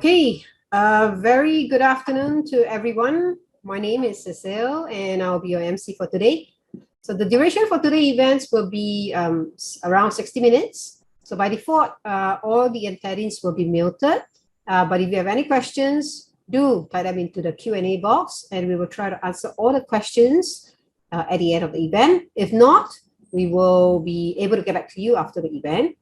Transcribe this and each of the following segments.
Okay, very good afternoon to everyone. My name is Cecile and I'll be your MC for today. So the duration for today's events will be around 60 minutes. So by default, all the attendees will be muted. But if you have any questions, do type them into the Q&A box and we will try to answer all the questions at the end of the event. If not, we will be able to get back to you after the event.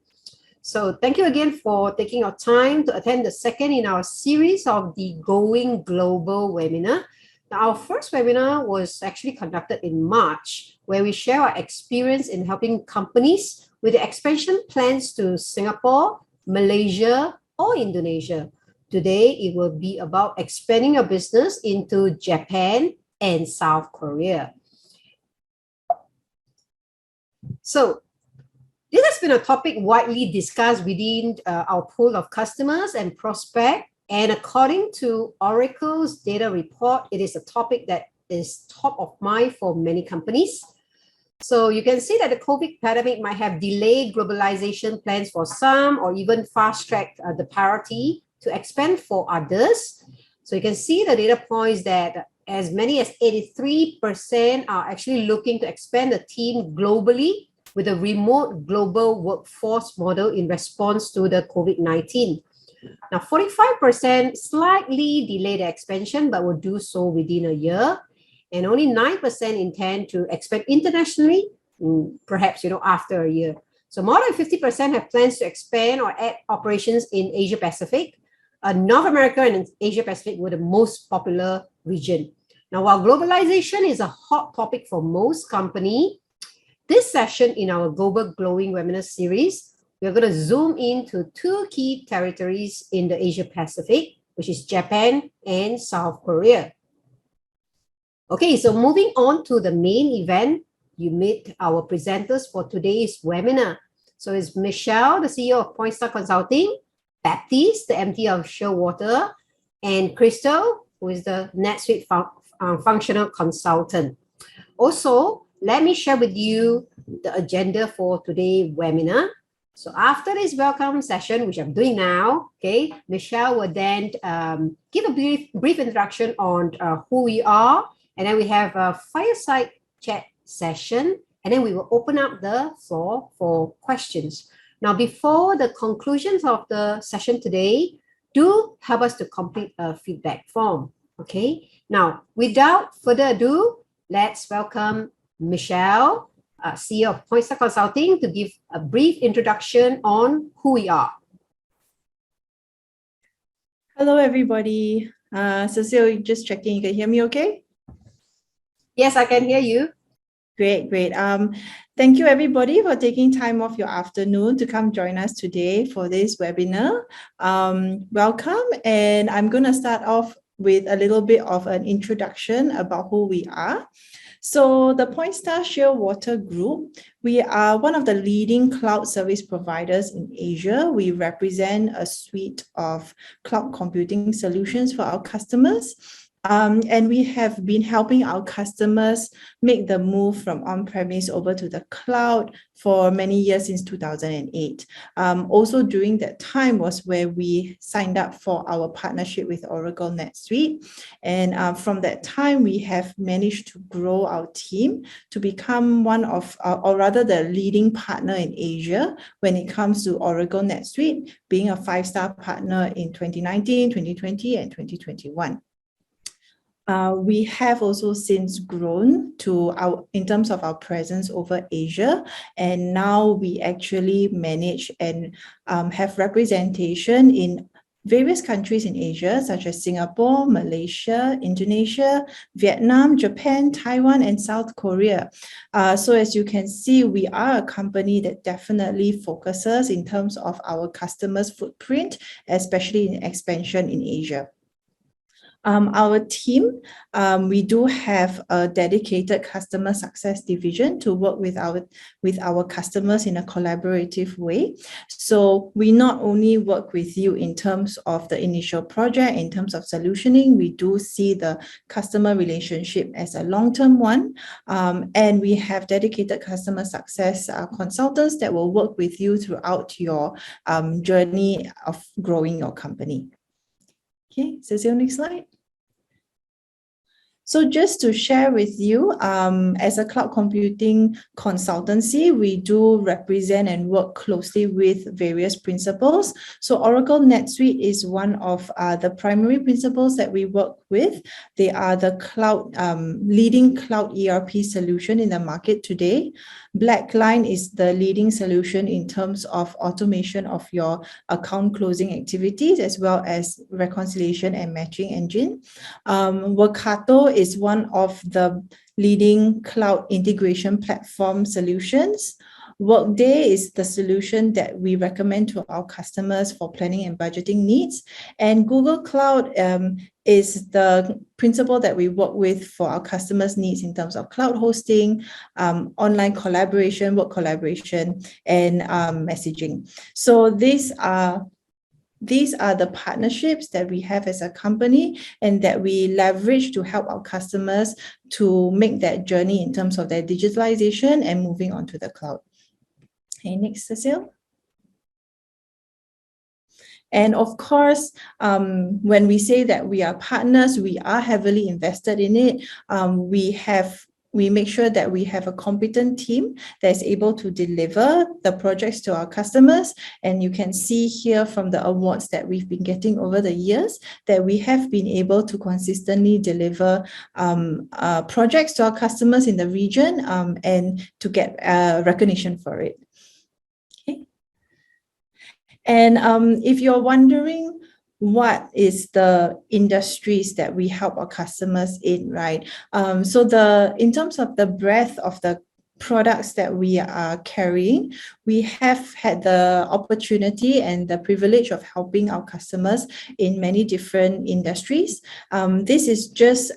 So thank you again for taking your time to attend the second in our series of the Going Global webinar. Now, our first webinar was actually conducted in March, where we share our experience in helping companies with the expansion plans to Singapore, Malaysia, or Indonesia. Today, it will be about expanding your business into Japan and South Korea. So, this has been a topic widely discussed within our pool of customers and prospects. And according to Oracle's data report, it is a topic that is top of mind for many companies. So you can see that the COVID pandemic might have delayed globalization plans for some or even fast-tracked the priority to expand for others. So you can see the data points that as many as 83% are actually looking to expand the team globally with a remote global workforce model in response to the COVID-19. Now, 45% slightly delay the expansion, but will do so within a year. And only 9% intend to expand internationally, perhaps, after a year. So more than 50% have plans to expand or add operations in Asia Pacific. North America and Asia Pacific were the most popular region. Now, while globalization is a hot topic for most companies, this session in our Global Glowing webinar series, we're going to zoom into two key territories in the Asia Pacific, which is Japan and South Korea. Okay, so moving on to the main event, you meet our presenters for today's webinar. So it's Michelle, the CEO of Pointstar Consulting, Baptiste, the MD of Shearwater, and Crystal, who is the NetSuite functional consultant. Also, let me share with you the agenda for today's webinar. So after this welcome session, which I'm doing now, okay, Michelle will then give a brief introduction on who we are, and then we have a fireside chat session, and then we will open up the floor for questions. Now, before the conclusions of the session today, do help us to complete a feedback form, okay? Now, without further ado, let's welcome Michelle, CEO of Pointstar Consulting, to give a brief introduction on who we are. Hello, everybody. Cecile, just checking. You can hear me okay? Yes, I can hear you. Great. Thank you, everybody, for taking time off your afternoon to come join us today for this webinar. Welcome, and I'm going to start off with a little bit of an introduction about who we are. So the Pointstar Shearwater Group, we are one of the leading cloud service providers in Asia. We represent a suite of cloud computing solutions for our customers. And we have been helping our customers make the move from on-premise over to the cloud for many years since 2008. Also during that time was where we signed up for our partnership with Oracle NetSuite. And from that time, we have managed to grow our team to become one of, or rather the leading partner in Asia when it comes to Oracle NetSuite, being a 5-star partner in 2019, 2020, and 2021. We have also since grown in terms of our presence over Asia, and now we actually manage and have representation in various countries in Asia, such as Singapore, Malaysia, Indonesia, Vietnam, Japan, Taiwan, and South Korea. So as you can see, we are a company that definitely focuses in terms of our customers' footprint, especially in expansion in Asia. Our team, we do have a dedicated customer success division to work with our customers in a collaborative way. So we not only work with you in terms of the initial project, in terms of solutioning, we do see the customer relationship as a long-term one. And we have dedicated customer success consultants that will work with you throughout your journey of growing your company. Okay, Cecile, next slide. So just to share with you, as a cloud computing consultancy, we do represent and work closely with various principals. So Oracle NetSuite is one of the primary principals that we work with. They are the leading cloud ERP solution in the market today. Blackline is the leading solution in terms of automation of your account closing activities, as well as reconciliation and matching engine. Workato is one of the leading cloud integration platform solutions. Workday is the solution that we recommend to our customers for planning and budgeting needs. And Google Cloud is the principle that we work with for our customers' needs in terms of cloud hosting, online collaboration, work collaboration, and messaging. So these are the partnerships that we have as a company and that we leverage to help our customers to make that journey in terms of their digitalization and moving on to the cloud. Okay, next, Cecile. And of course, when we say that we are partners, we are heavily invested in it. We make sure that we have a competent team that's able to deliver the projects to our customers. And you can see here from the awards that we've been getting over the years that we have been able to consistently deliver projects to our customers in the region and to get recognition for it. Okay. And if you're wondering, what is the industries that we help our customers in, right? So in terms of the breadth of the products that we are carrying, we have had the opportunity and the privilege of helping our customers in many different industries. This is just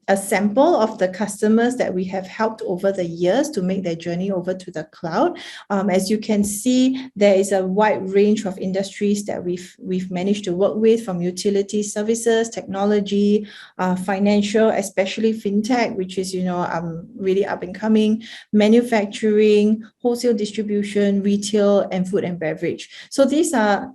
a sample of the customers that we have helped over the years to make their journey over to the cloud. As you can see, there is a wide range of industries that we've managed to work with, from utility services, technology, financial, especially fintech, which is really up and coming, manufacturing, wholesale distribution, retail, and food and beverage. So these are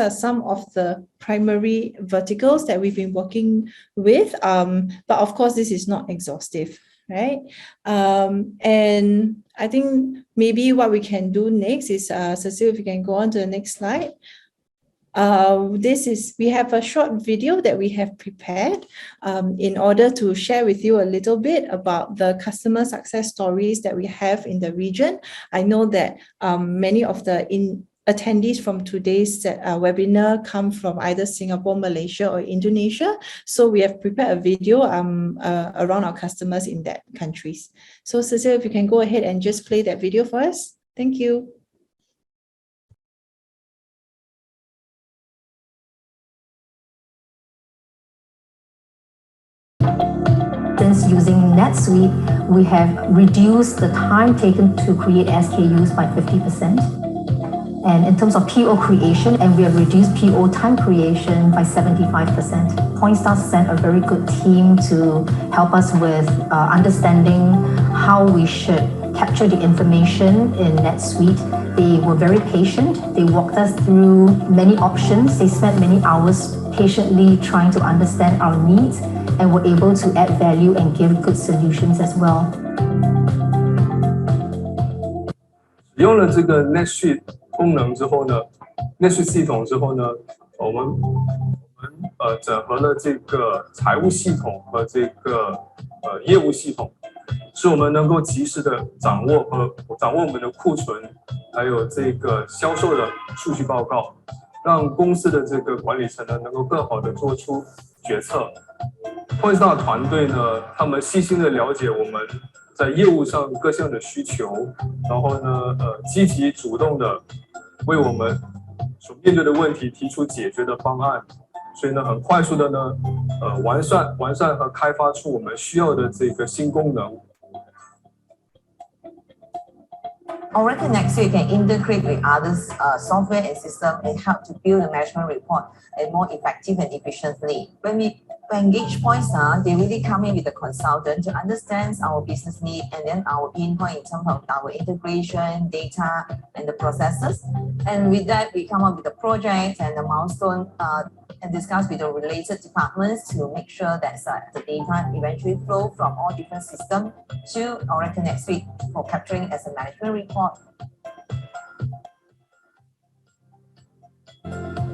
some of the primary verticals that we've been working with, but of course this is not exhaustive, right? And I think maybe what we can do next is, Cecile, if you can go on to the next slide. We have a short video that we have prepared in order to share with you a little bit about the customer success stories that we have in the region. I know that many of the attendees from today's webinar come from either Singapore, Malaysia, or Indonesia. So we have prepared a video around our customers in that countries. So Cecile, if you can go ahead and just play that video for us. Thank you. Since using NetSuite, we have reduced the time taken to create SKUs by 50%. And in terms of PO creation, and we have reduced PO time creation by 75%. Pointstar sent a very good team to help us with understanding how we should capture the information in NetSuite. They were very patient. They walked us through many options. They spent many hours patiently trying to understand our needs and were able to add value and give good solutions as well. 用了这个 NetSuite 功能之后呢 ，NetSuite 系统之后呢，我们整合了这个财务系统和这个业务系统，使我们能够及时的掌握我们的库存，还有这个销售的数据报告，让公司的这个管理层呢能够更好的做出决策。Pointstar 团队呢，他们细心的了解我们在业务上各项的需求，然后呢，积极主动的为我们所面对的问题提出解决的方案，所以呢，很快速的呢，完善和开发出我们需要的这个新功能。Oracle NetSuite can integrate with other software and systems and help to build a management report and more effective and efficiently. When we engage Pointstar, they really come in with a consultant to understand our business need and then our input in terms of our integration, data, and the processes. And with that, we come up with the projects and the milestone and discuss with the related departments to make sure that the data eventually flow from all different systems to Oracle NetSuite for capturing as a management report.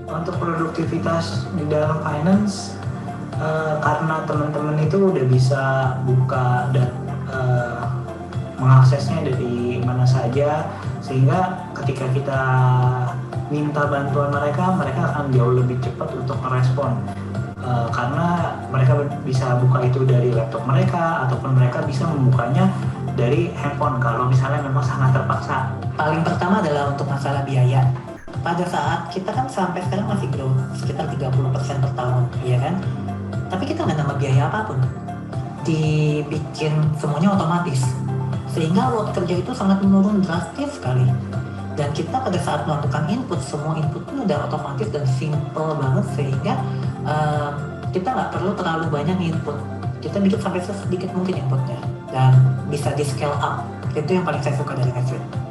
Untuk produktivitas di dalam finance, karena teman-teman itu udah bisa buka dan mengaksesnya dari mana saja, sehingga ketika kita minta bantuan mereka akan jauh lebih cepat untuk merespon, karena mereka bisa buka itu dari laptop mereka ataupun mereka bisa membukanya dari handphone kalau misalnya memang sangat terpaksa. Paling pertama adalah untuk masalah biaya. Pada saat kita kan sampai sekarang masih growth sekitar 30% per tahun, ya kan? Tapi kita nggak nambah biaya apapun. Dibikin semuanya otomatis. Sehingga load kerja itu sangat menurun drastis sekali. Dan kita pada saat melakukan input, semua input itu udah otomatis dan simple banget, sehingga kita nggak perlu terlalu banyak input. Kita bikin sampai sedikit mungkin inputnya. Dan bisa di scale up. Itu yang paling saya suka dari NetSuite.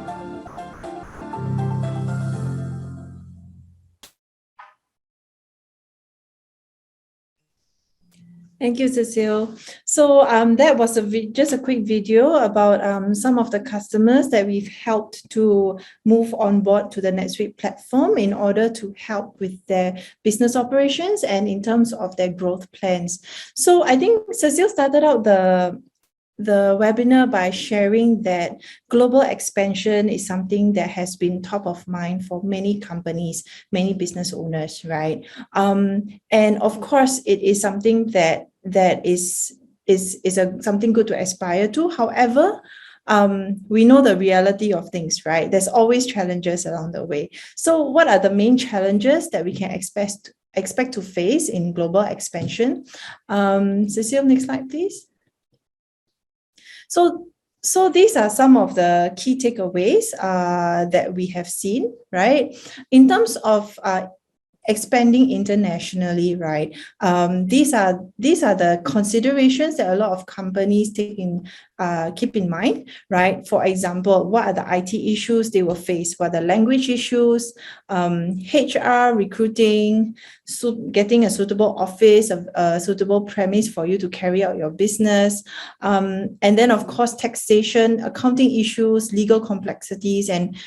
Thank you, Cecile. So that was just a quick video about some of the customers that we've helped to move on board to the NetSuite platform in order to help with their business operations and in terms of their growth plans. So I think Cecile started out the webinar by sharing that global expansion is something that has been top of mind for many companies, many business owners, right? And of course, it is something that is something good to aspire to. However, we know the reality of things, right? There's always challenges along the way. So what are the main challenges that we can expect to face in global expansion? Cecile, next slide, please. So these are some of the key takeaways that we have seen, right? In terms of expanding internationally, right? These are the considerations that a lot of companies keep in mind, right? For example, what are the IT issues they will face? What are the language issues, HR, recruiting, getting a suitable office, a suitable premise for you to carry out your business, and then of course taxation, accounting issues, legal complexities, and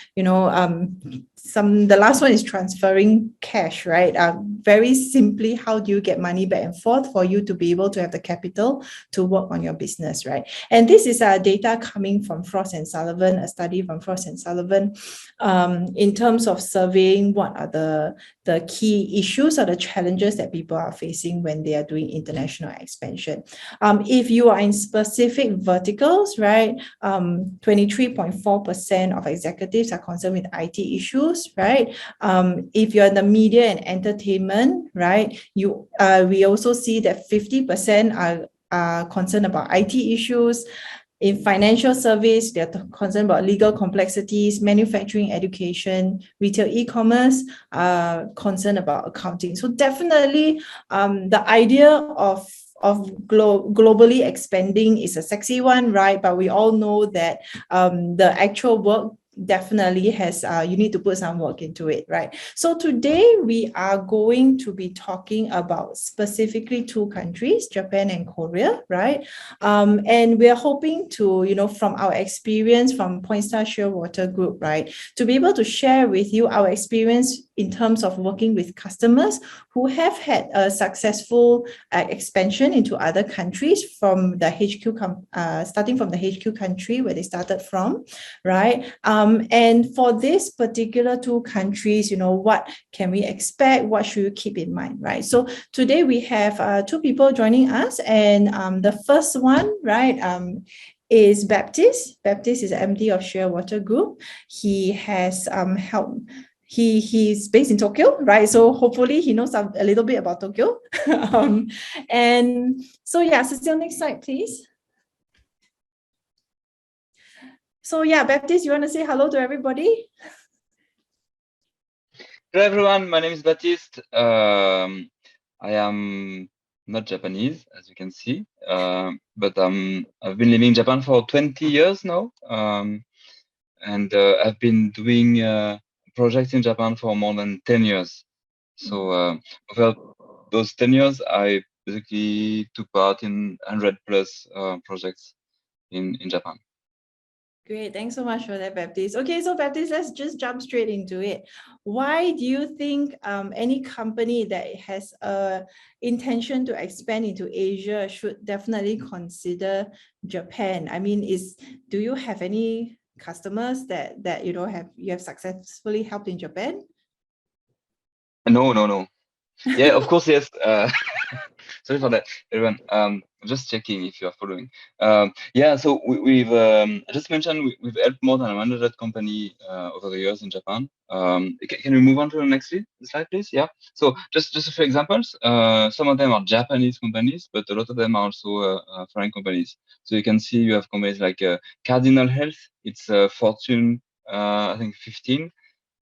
the last one is transferring cash, right? Very simply, how do you get money back and forth for you to be able to have the capital to work on your business, right? And this is data coming from Frost & Sullivan, a study from Frost & Sullivan, in terms of surveying what are the key issues or the challenges that people are facing when they are doing international expansion. If you are in specific verticals, right, 23.4% of executives are concerned with IT issues, right? If you're in the media and entertainment, right, we also see that 50% are concerned about IT issues. In financial service, they're concerned about legal complexities, manufacturing, education, retail, e-commerce, concerned about accounting. So definitely the idea of globally expanding is a sexy one, right? But we all know that the actual work definitely has, you need to put some work into it, right? So today we are going to be talking about specifically two countries, Japan and Korea, right? And we are hoping to, from our experience from Pointstar Shearwater Group, right, to be able to share with you our experience in terms of working with customers who have had a successful expansion into other countries from the HQ, starting from the HQ country where they started from, right? And for this particular two countries, what can we expect? What should you keep in mind, right? So today we have two people joining us, and the first one, right, is Baptiste. Baptiste is MD of Shearwater Group. He has helped. He's based in Tokyo, right? So hopefully he knows a little bit about Tokyo. And so yeah, Cecile, next slide, please. So yeah, Baptiste, you want to say hello to everybody? Hello everyone, my name is Baptiste. I am not Japanese, as you can see, but I've been living in Japan for 20 years now, and I've been doing projects in Japan for more than 10 years. So over those 10 years, I basically took part in 100+ projects in Japan. Great, thanks so much for that, Baptiste. Okay, so Baptiste, let's just jump straight into it. Why do you think any company that has a intention to expand into Asia should definitely consider Japan? I mean, do you have any customers that you have successfully helped in Japan? No. Yeah, of course, yes. Sorry for that, everyone. Just checking if you are following. Yeah, so we've I just mentioned we've helped more than 100 company over the years in Japan. Can we move on to the next slide, please? Yeah. So just a few examples. Some of them are Japanese companies, but a lot of them are also foreign companies. So you can see you have companies like Cardinal Health. It's Fortune, I think 15,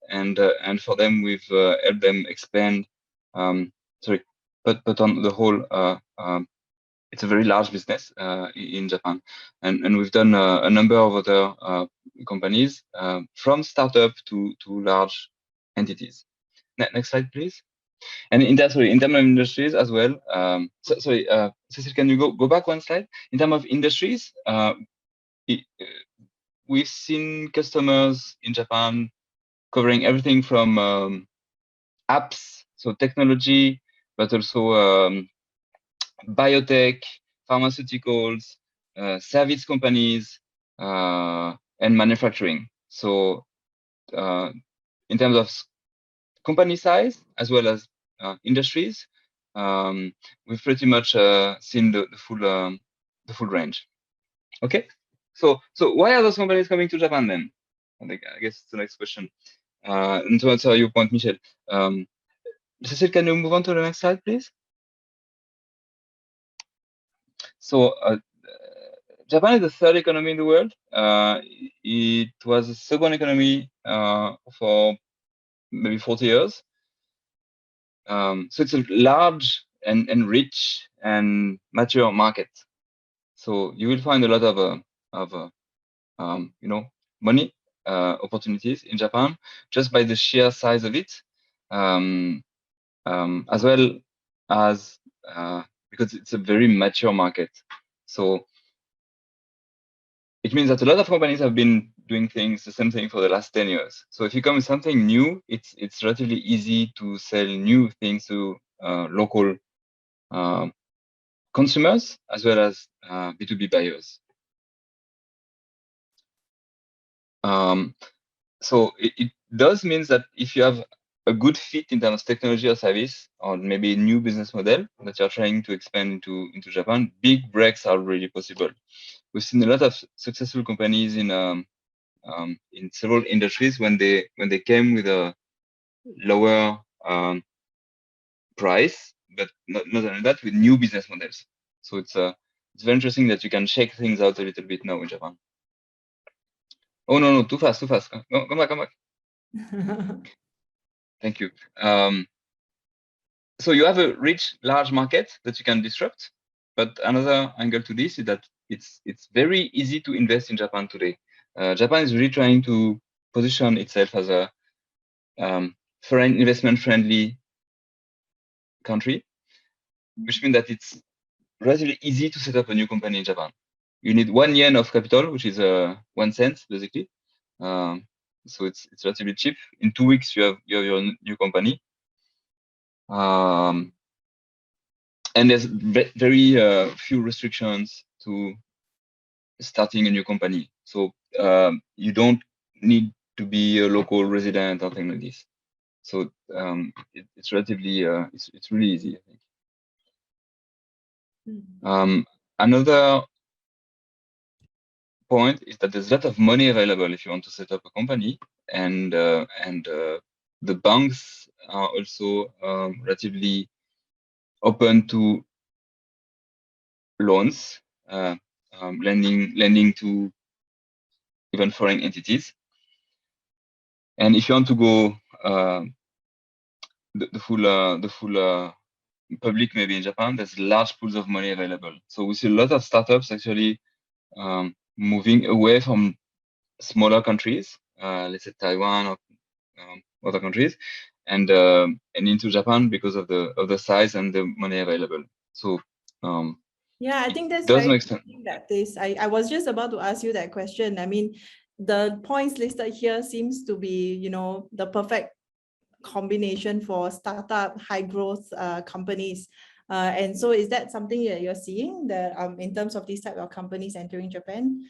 and for them we've helped them expand. But on the whole, it's a very large business in Japan, and we've done a number of other companies from startup to large entities. Next slide, please. And in terms of industries as well. Sorry, Cecile, can you go back one slide? In terms of industries, we've seen customers in Japan covering everything from apps, so technology, but also biotech, pharmaceuticals, service companies, and manufacturing. So in terms of company size as well as industries, we've pretty much seen the full range. Okay, so why are those companies coming to Japan then? I guess it's the next question. And to answer your point, Michel, Cecile, can you move on to the next slide, please? So Japan is the third economy in the world. It was the second economy for maybe 40 years. So it's a large and rich and mature market. So you will find a lot of money opportunities in Japan just by the sheer size of it, as well as because it's a very mature market. So it means that a lot of companies have been doing the same thing for the last 10 years. So if you come with something new, it's relatively easy to sell new things to local consumers as well as B2B buyers. So it does mean that if you have a good fit in terms of technology or service, or maybe a new business model that you're trying to expand into Japan, big breaks are really possible. We've seen a lot of successful companies in several industries when they came with a lower price, but not only that, with new business models. So it's very interesting that you can shake things out a little bit now in Japan. Oh no, too fast. No, come back. Thank you. So you have a rich, large market that you can disrupt. But another angle to this is that it's very easy to invest in Japan today. Japan is really trying to position itself as a foreign investment friendly country, which means that it's relatively easy to set up a new company in Japan. You need 1 yen of capital, which is 1 cent basically. So it's relatively cheap. In 2 weeks, you have your new company. And there's very few restrictions to starting a new company. So you don't need to be a local resident or something like this. So it's relatively, it's really easy, I think. Another point is that there's a lot of money available if you want to set up a company, and the banks are also relatively open to loans, lending to even foreign entities. And if you want to go the full public, maybe in Japan, there's large pools of money available. So we see a lot of startups actually moving away from smaller countries, let's say Taiwan or other countries, into Japan because of the size and the money available. So yeah, I think that's does very make sense. Baptist. I was just about to ask you that question. I mean, the points listed here seems to be, you know, the perfect combination for startup high growth companies. And so is that something that you're seeing that in terms of these type of companies entering Japan,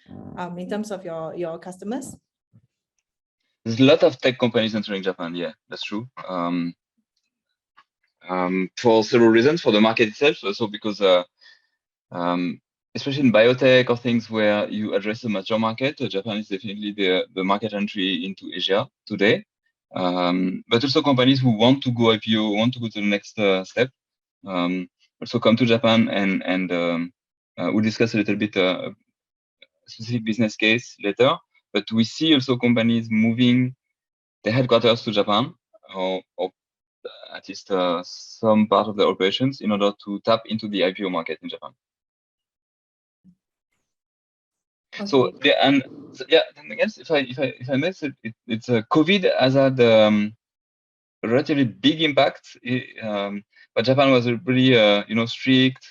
in terms of your customers? There's a lot of tech companies entering Japan. Yeah, that's true. For several reasons, for the market itself, also because especially in biotech or things where you address a mature market, Japan is definitely the market entry into Asia today. But also companies who want to go IPO, want to go to the next step, also come to Japan, and we'll discuss a little bit a specific business case later. But we see also companies moving their headquarters to Japan, or at least some part of their operations, in order to tap into the IPO market in Japan. Okay. So yeah, and again, if I may, it's COVID has had a relatively big impact. But Japan was really strict,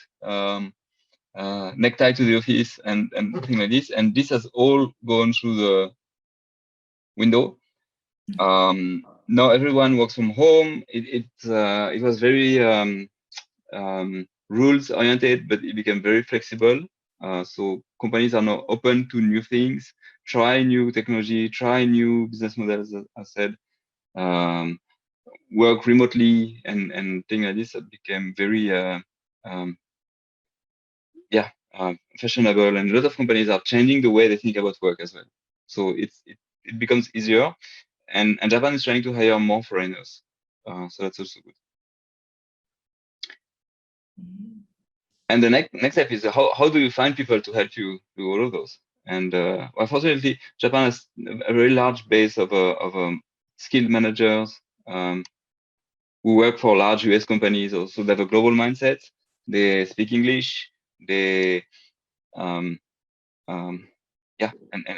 necktie to the office, and things like this, and this has all gone through the window. Now everyone works from home. It was very rules oriented, but it became very flexible. So companies are now open to new things, try new technology, try new business models, as I said, work remotely, and things like this that became very fashionable, and a lot of companies are changing the way they think about work as well. So it becomes easier, and Japan is trying to hire more foreigners. So that's also good. And the next step is how do you find people to help you do all of those? And unfortunately, Japan has a very large base of skilled managers who work for large US companies. Also, they have a global mindset. They speak English. They and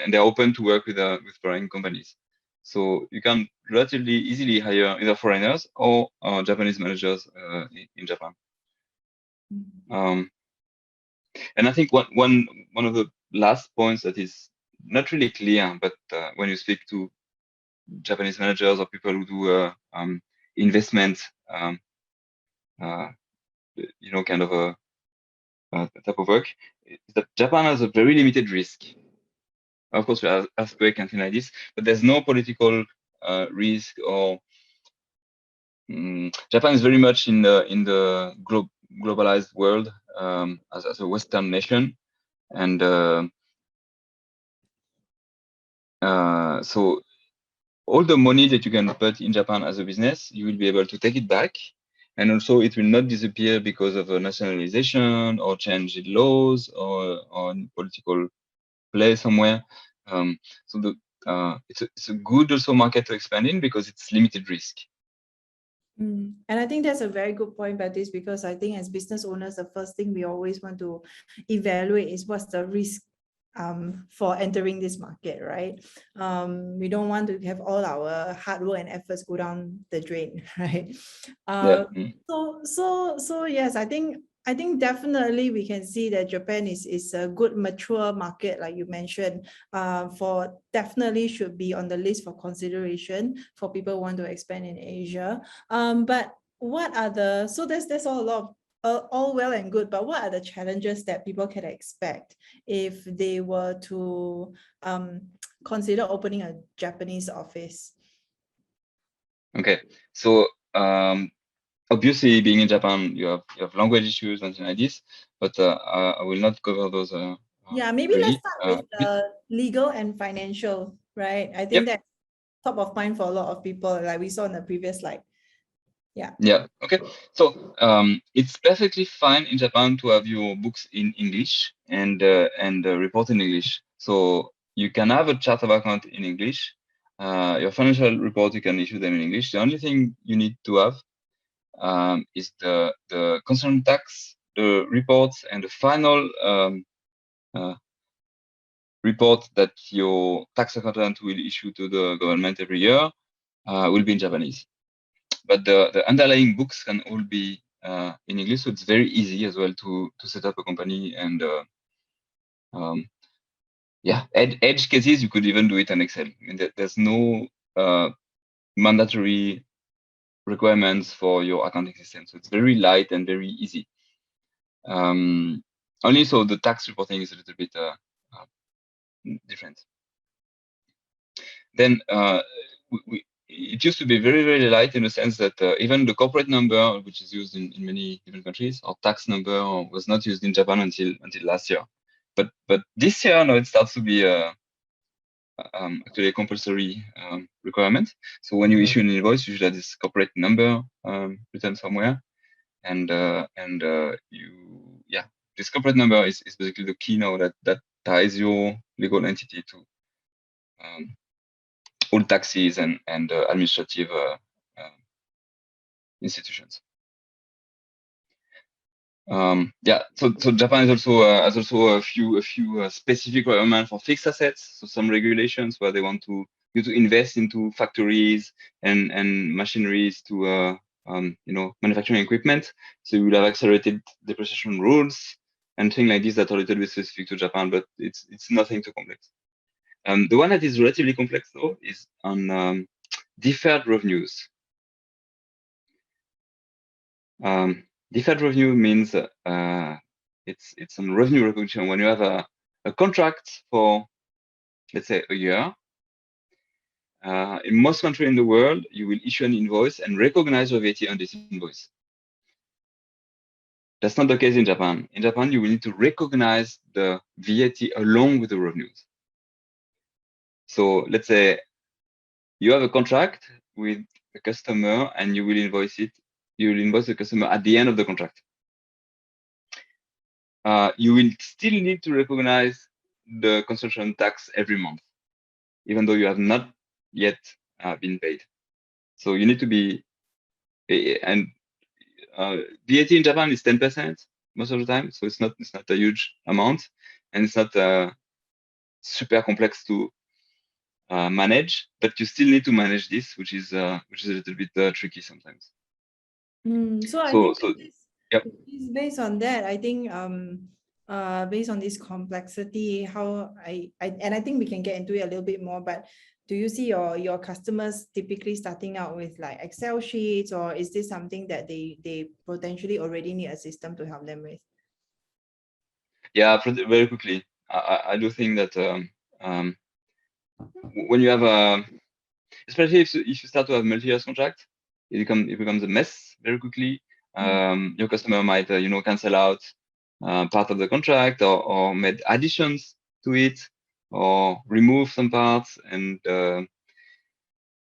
they're open to work with foreign companies. So you can relatively easily hire either foreigners or Japanese managers in Japan. And I think one of the last points that is not really clear, but when you speak to Japanese managers or people who do investment, kind of a type of work, is that Japan has a very limited risk. Of course, we have earthquake and things like this, but there's no political risk, or Japan is very much in the globalized world as a Western nation, and so all the money that you can put in Japan as a business, you will be able to take it back, and also it will not disappear because of a nationalization or change in laws or political play somewhere. So it's a good also market to expand in because it's limited risk. And I think that's a very good point, Baptiste, because I think as business owners, the first thing we always want to evaluate is what's the risk for entering this market, right? We don't want to have all our hard work and efforts go down the drain, right? So yes, I think definitely we can see that Japan is a good mature market, like you mentioned, for definitely should be on the list for consideration for people who want to expand in Asia. But what are so there's all a lot of all well and good, but what are the challenges that people can expect if they were to consider opening a Japanese office? Okay, so obviously, being in Japan, you have language issues and things like this, but I will not cover those. Maybe really. Let's start with the legal and financial, right? I think that's top of mind for a lot of people, like we saw in the previous slide. Yeah. Okay. So it's perfectly fine in Japan to have your books in English and report in English. So you can have a chart of account in English. Your financial report, you can issue them in English. The only thing you need to have is the concern tax, the reports, and the final report that your tax accountant will issue to the government every year will be in Japanese. but the underlying books can all be in English, so it's very easy as well to set up a company. And yeah, edge cases you could even do it in Excel. I mean, there's no mandatory requirements for your accounting system, so it's very light and very easy. Only so the tax reporting is a little bit different. Then it used to be very, very light in the sense that even the corporate number, which is used in many different countries, or tax number was not used in Japan until last year. But this year now it starts to be actually a compulsory requirement. So when you issue an invoice, you should have this corporate number written somewhere, and this corporate number is basically the key now that ties your legal entity to all taxes and administrative institutions. So Japan is also has also a few specific requirements for fixed assets. So some regulations where they want you to invest into factories and machineries to manufacturing equipment. So you will have accelerated depreciation rules and things like this that are a little bit specific to Japan, but it's nothing too complex. The one that is relatively complex though is on deferred revenues. Deferred revenue means it's on revenue recognition. When you have a contract for, let's say, a year, in most countries in the world, you will issue an invoice and recognize your VAT on this invoice. That's not the case in Japan. In Japan, you will need to recognize the VAT along with the revenues. So let's say you have a contract with a customer and you will invoice it. You will invoice the customer at the end of the contract. You will still need to recognize the consumption tax every month, even though you have not yet been paid. So you need to be, and VAT in Japan is 10% most of the time, so it's not a huge amount, and it's not super complex to manage, but you still need to manage this, which is a little bit tricky sometimes. So I think it's based on that. I think based on this complexity, how I think we can get into it a little bit more. But do you see your customers typically starting out with like Excel sheets, or is this something that they potentially already need a system to help them with? Yeah, very quickly. I do think that when you have especially if you start to have multi-year contract, it becomes a mess very quickly. Your customer might cancel out part of the contract or make additions to it or remove some parts, and so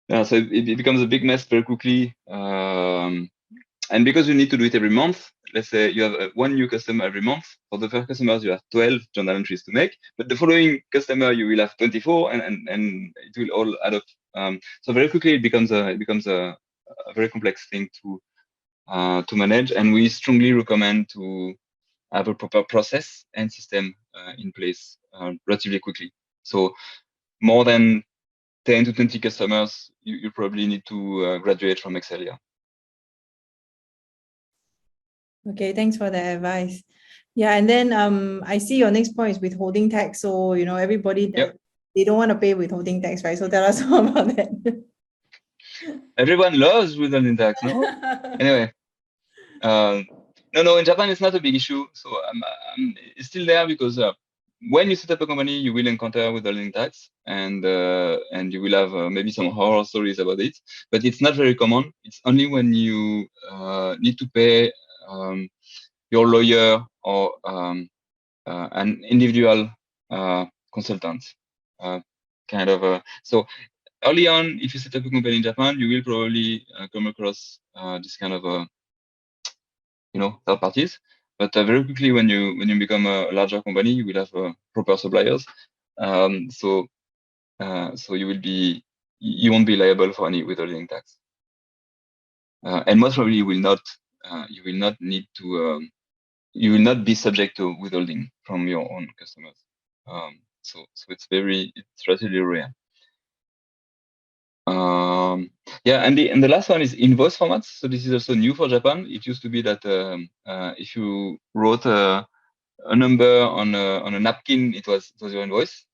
it becomes a big mess very quickly. And because you need to do it every month, let's say you have one new customer every month. For the first customers, you have 12 journal entries to make, but the following customer you will have 24, and it will all add up. So very quickly it becomes a very complex thing to manage, and we strongly recommend to have a proper process and system in place relatively quickly. So more than 10 to 20 customers, you probably need to graduate from Excel. Yeah. Okay, thanks for the advice. Yeah, and then I see your next point is withholding tax. So everybody they don't want to pay withholding tax, right? So tell us more about that. Everyone loves withholding tax, no? Anyway, no, in Japan it's not a big issue. So it's still there because when you set up a company, you will encounter withholding tax, and you will have maybe some horror stories about it. But it's not very common. It's only when you need to pay your lawyer or an individual consultant, so early on, if you set up a company in Japan, you will probably come across this kind of third parties. But very quickly, when you become a larger company, you will have proper suppliers. So you won't be liable for any withholding tax, and most probably you will not need to. You will not be subject to withholding from your own customers. So it's relatively rare. Yeah, and the last one is invoice formats. So this is also new for Japan. It used to be that if you wrote a number on a napkin, it was your invoice.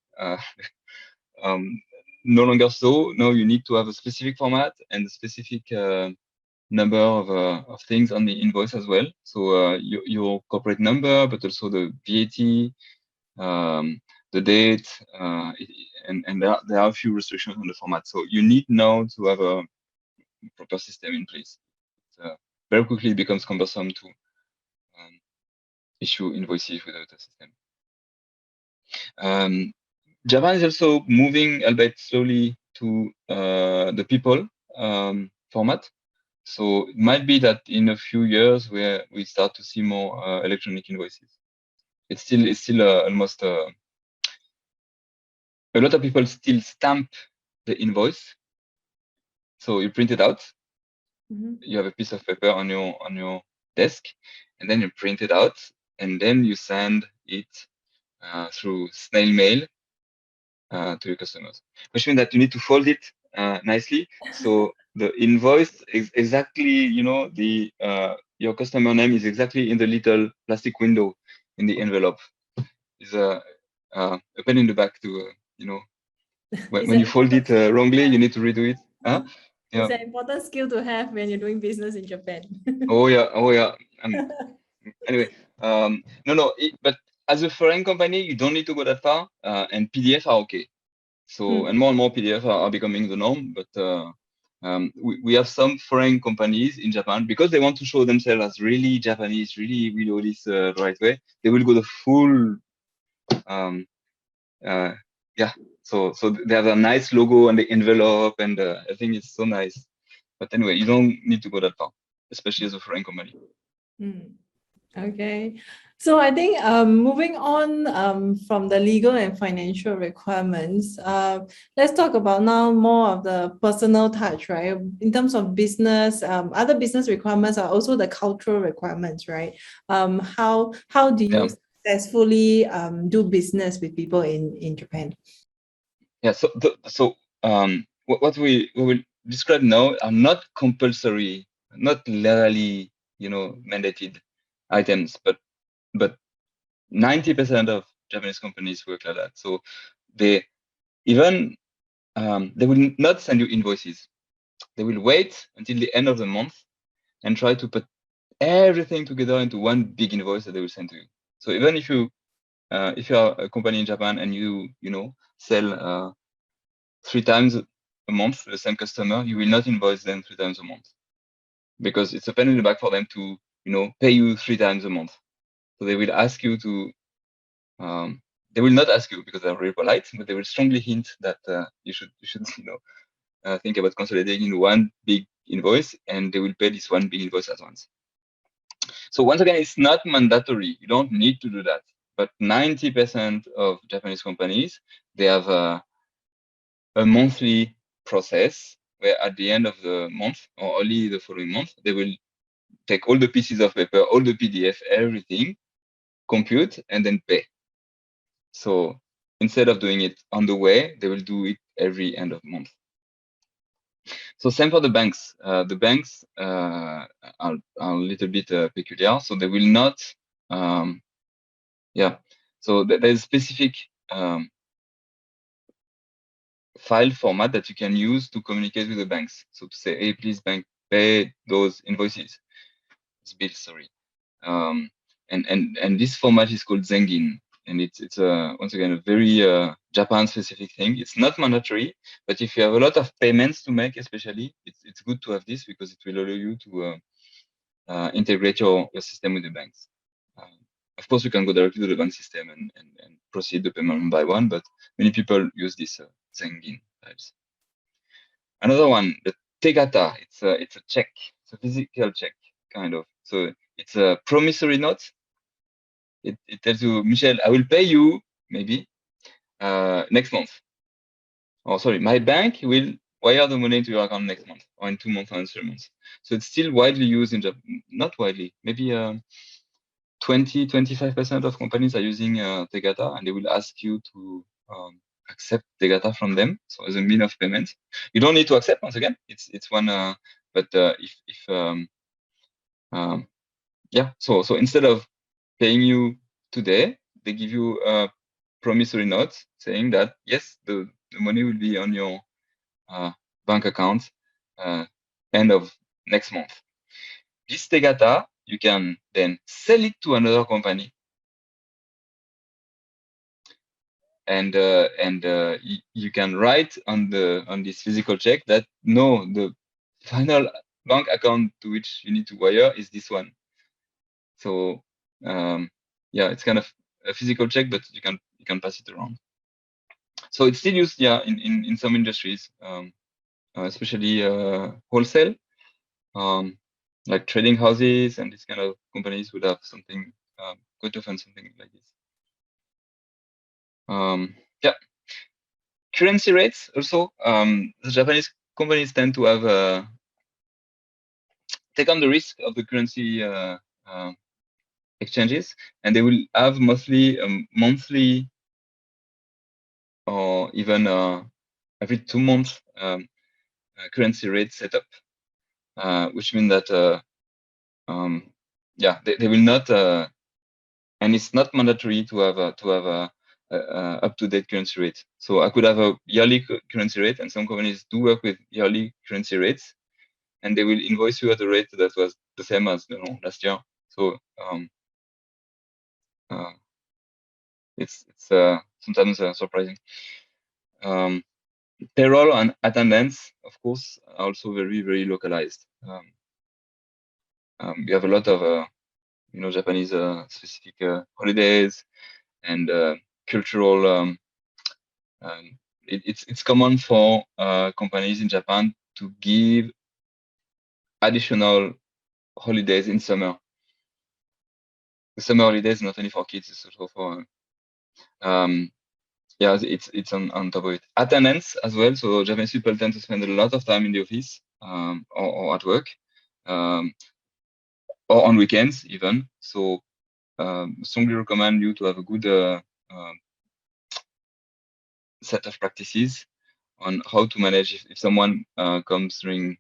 No longer so. Now you need to have a specific format and a specific number of things on the invoice as well. So your corporate number, but also the VAT, the date, and there are a few restrictions on the format. So you need now to have a proper system in place. Very quickly it becomes cumbersome to issue invoices without a system. Japan is also moving, albeit slowly, to the people format. So it might be that in a few years where we start to see more electronic invoices. It's still almost a lot of people still stamp the invoice. So you print it out. Mm-hmm. You have a piece of paper on your desk, and then you print it out, and then you send it through snail mail to your customers, which means that you need to fold it nicely. So the invoice is exactly, the your customer name is exactly in the little plastic window in the envelope. Is a pen in the back to when you fold it wrongly, you need to redo it. Yeah. It's an important skill to have when you're doing business in Japan. Oh yeah. Anyway, but as a foreign company, you don't need to go that far, and PDF are okay. So and more PDF are becoming the norm. But we have some foreign companies in Japan, because they want to show themselves as really Japanese, really we do this the right way. They will go the full. So they have a nice logo on the envelope, and I think it's so nice. But anyway, you don't need to go that far, especially as a foreign company. Okay, so I think moving on from the legal and financial requirements, let's talk about now more of the personal touch, right? In terms of business, other business requirements are also the cultural requirements, right? How do you successfully do business with people in Japan? Yeah, so what we will describe now are not compulsory, not legally, mandated items, but 90% of Japanese companies work like that. So they will not send you invoices. They will wait until the end of the month and try to put everything together into one big invoice that they will send to you. So even if you are a company in Japan and you sell 3 times a month to the same customer, you will not invoice them 3 times a month, because it's a pain in the back for them to pay you 3 times a month. So they will ask you to they will not ask you because they're very polite, but they will strongly hint that you should think about consolidating in one big invoice, and they will pay this one big invoice at once. So once again, it's not mandatory. You don't need to do that. But 90% of Japanese companies, they have a monthly process where at the end of the month or only the following month, they will take all the pieces of paper, all the PDF, everything, compute, and then pay. So instead of doing it on the way, they will do it every end of month. So same for the banks. The banks are a little bit peculiar. So they will not, So there's specific file format that you can use to communicate with the banks. So to say, hey, please bank, pay those invoices, bills, sorry. And this format is called Zengin. And it's once again a very Japan specific thing. It's not mandatory, but if you have a lot of payments to make, especially, it's good to have this because it will allow you to integrate your system with the banks. Of course, you can go directly to the bank system and proceed the payment one by one, but many people use this Zengin types. Another one, the Tegata. It's a check. It's a physical check, kind of. So it's a promissory note. It tells you, Michel, I will pay you maybe next month. Oh, sorry, my bank will wire the money into your account next month, or in 2 months, or in 3 months. So it's still widely used in Japan. Not widely, maybe 20-25% of companies are using Tegata, and they will ask you to accept the data from them. So as a mean of payment, you don't need to accept. Once again, it's one. But yeah. So instead of paying you today, they give you a promissory note saying that yes, the money will be on your bank account end of next month. This data you can then sell it to another company, and you can write on this physical check that no, the final bank account to which you need to wire is this one. So yeah, it's kind of a physical check, but you can pass it around. So it's still used, yeah, in some industries, especially wholesale, like trading houses and these kind of companies would have something quite often something like this. Yeah, currency rates also. The Japanese companies tend to have take on the risk of the currency exchanges, and they will have mostly monthly or even every 2 months currency rate setup, which means that yeah, they will not, and it's not mandatory to have a up-to-date currency rate. So I could have a yearly currency rate, and some companies do work with yearly currency rates, and they will invoice you at a rate that was the same as last year. So it's sometimes surprising. Payroll and attendance, of course, are also very localized. We have a lot of Japanese specific holidays and cultural. It's common for companies in Japan to give additional holidays in summer. The summer holidays not only for kids, it's also for yeah, it's on top of it. Attendance as well. So Japanese people tend to spend a lot of time in the office or at work or on weekends even. So strongly recommend you to have a good set of practices on how to manage if someone comes during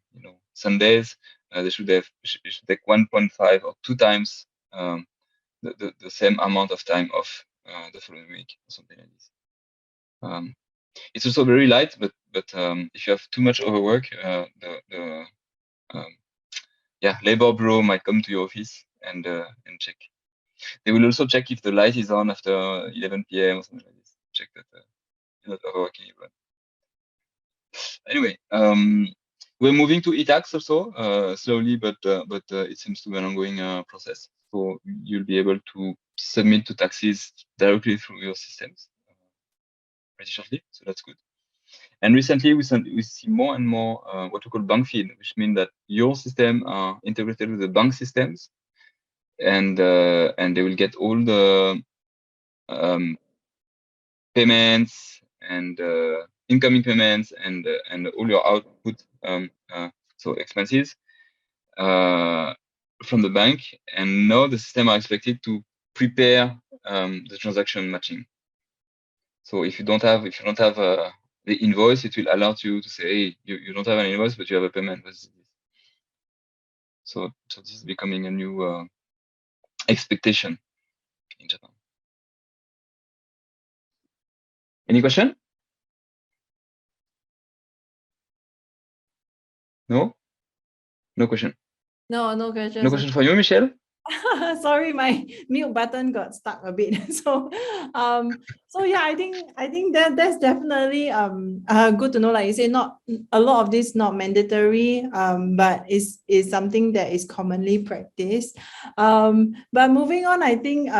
Sundays. They should take 1.5 or 2 times the same amount of time off the following week or something like this. It's also very light, but if you have too much overwork, the labor bureau might come to your office and check. They will also check if the light is on after 11 p.m. or something like this. Check that you're not overworking everyone. Anyway, we're moving to e-tax also slowly, but it seems to be an ongoing process. So you'll be able to submit to taxes directly through your systems pretty shortly. So that's good. And recently, we see more and more what we call bank feed, which means that your system are integrated with the bank systems, and they will get all the payments and incoming payments and all your output, so expenses from the bank. And now the system are expected to prepare the transaction matching. So if you don't have the invoice, it will alert you to say, hey, you don't have an invoice, but you have a payment. So this is becoming a new expectation in Japan. Any question? No? No question. No question. No question for you, Michelle? Sorry, my mute button got stuck a bit. So yeah, I think that's definitely good to know. Like you say, not a lot of this not mandatory, but is something that is commonly practiced. But moving on, I think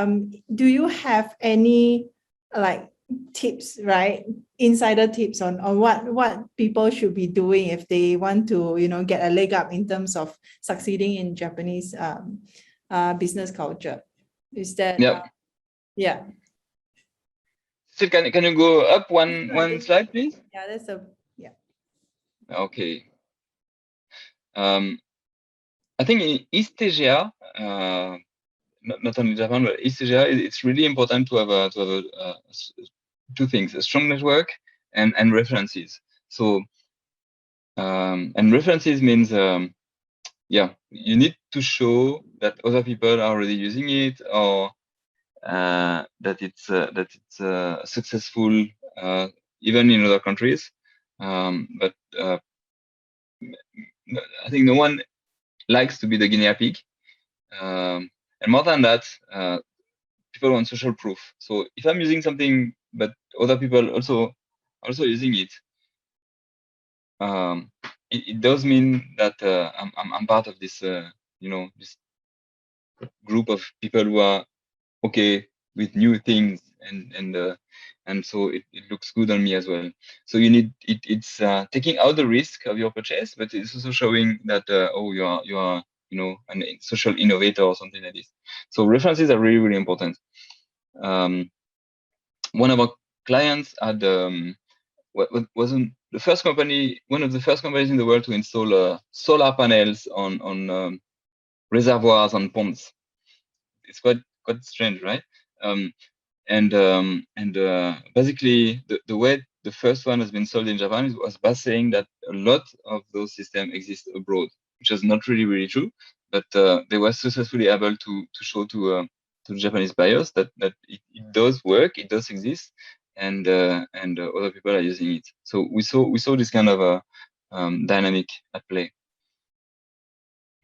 do you have any like tips, right? Insider tips on what people should be doing if they want to get a leg up in terms of succeeding in Japanese business culture. Is that yeah. So can you go up one slide, please? Yeah, that's a Okay. I think in East Asia, not only Japan, but East Asia, it's really important to have a two things: a strong network and references. So and references means yeah, you need to show that other people are already using it, or that it's successful even in other countries. But I think no one likes to be the guinea pig. And more than that, people want social proof. So if I'm using something, but other people also using it, it does mean that I'm part of this, this group of people who are okay with new things, and so it looks good on me as well. So you need it's taking out the risk of your purchase, but it's also showing that oh, you are a social innovator or something like this. So references are really, really important. One of our clients had wasn't the first company, one of the first companies in the world to install solar panels on reservoirs on ponds. It's quite strange, right? Basically the way the first one has been sold in Japan was by saying that a lot of those systems exist abroad, which is not really true, but they were successfully able to show to Japanese buyers that it does work, it does exist, and other people are using it. So we saw this kind of dynamic at play.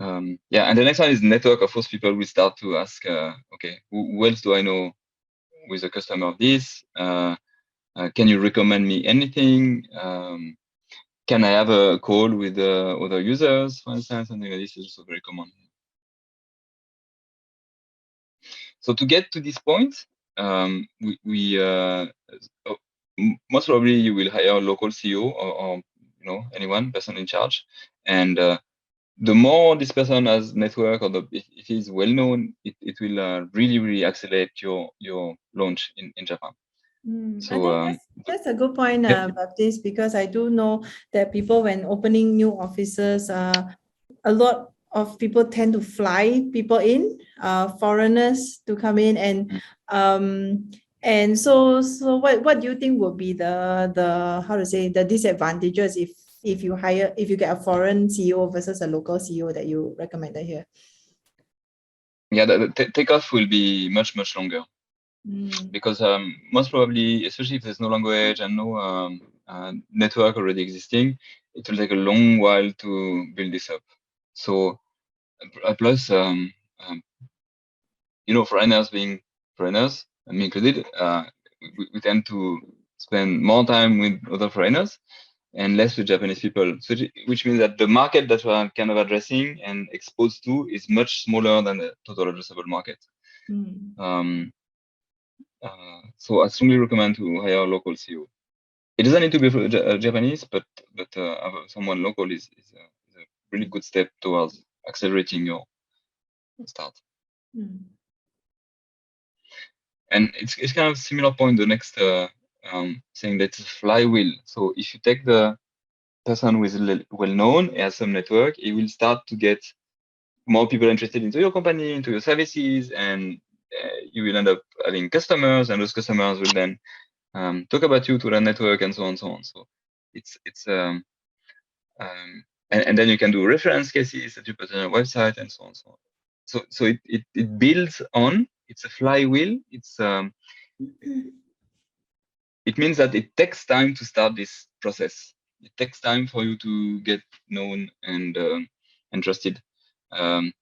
Yeah, and the next one is network. Of course, people will start to ask, okay, who else do I know with a customer of this? Can you recommend me anything? Can I have a call with other users, for instance? Something like this is also very common. So to get to this point, most probably you will hire a local CEO or anyone, person in charge, and the more this person has network, or if he's well known, it will really accelerate your launch in Japan. So I think that's a good point, Baptiste, because I do know that people, when opening new offices, a lot of people tend to fly people in, foreigners to come in, and so what do you think would be the how to say, the disadvantages if you get a foreign CEO versus a local CEO that you recommended here? Yeah, the takeoff will be much longer. Because most probably, especially if there's no language and no network already existing, it will take a long while to build this up. So plus, foreigners being foreigners, me included, we tend to spend more time with other foreigners and less with Japanese people. So, which means that the market that we're kind of addressing and exposed to is much smaller than the total addressable market. So I strongly recommend to hire a local CEO. It doesn't need to be Japanese, but someone local is a really good step towards accelerating your start. And it's kind of a similar point. The next saying that it's a flywheel. So if you take the person who is well known, has some network, it will start to get more people interested into your company, into your services, and you will end up having customers, and those customers will then talk about you to the network, and so on. So it's and then you can do reference cases that you put on your website, and so on. So it builds on. It's a flywheel. It means that it takes time to start this process. It takes time for you to get known and trusted. But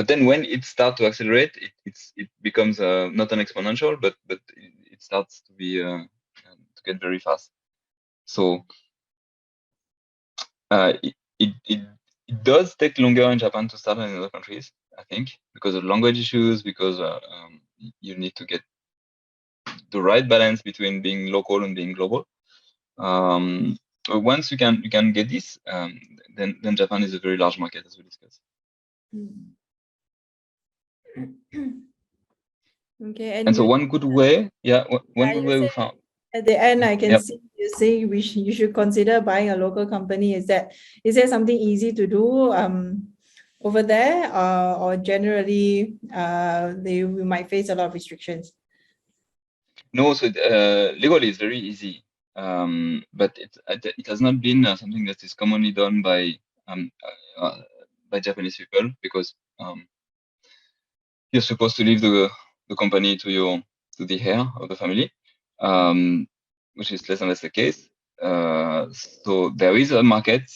then when it starts to accelerate, it becomes not an exponential, but it starts to be to get very fast. So it does take longer in Japan to start than in other countries, I think, because of language issues, because you need to get the right balance between being local and being global. But once you can get this, then Japan is a very large market, as we discussed. Okay, and so one good way, one good way we found at the end, I can see you say you should consider buying a local company. Is there something easy to do over there, or generally we might face a lot of restrictions? No, so legally it's very easy, but it has not been something that is commonly done by Japanese people, because you're supposed to leave the company to the heir of the family, which is less and less the case. So there is a market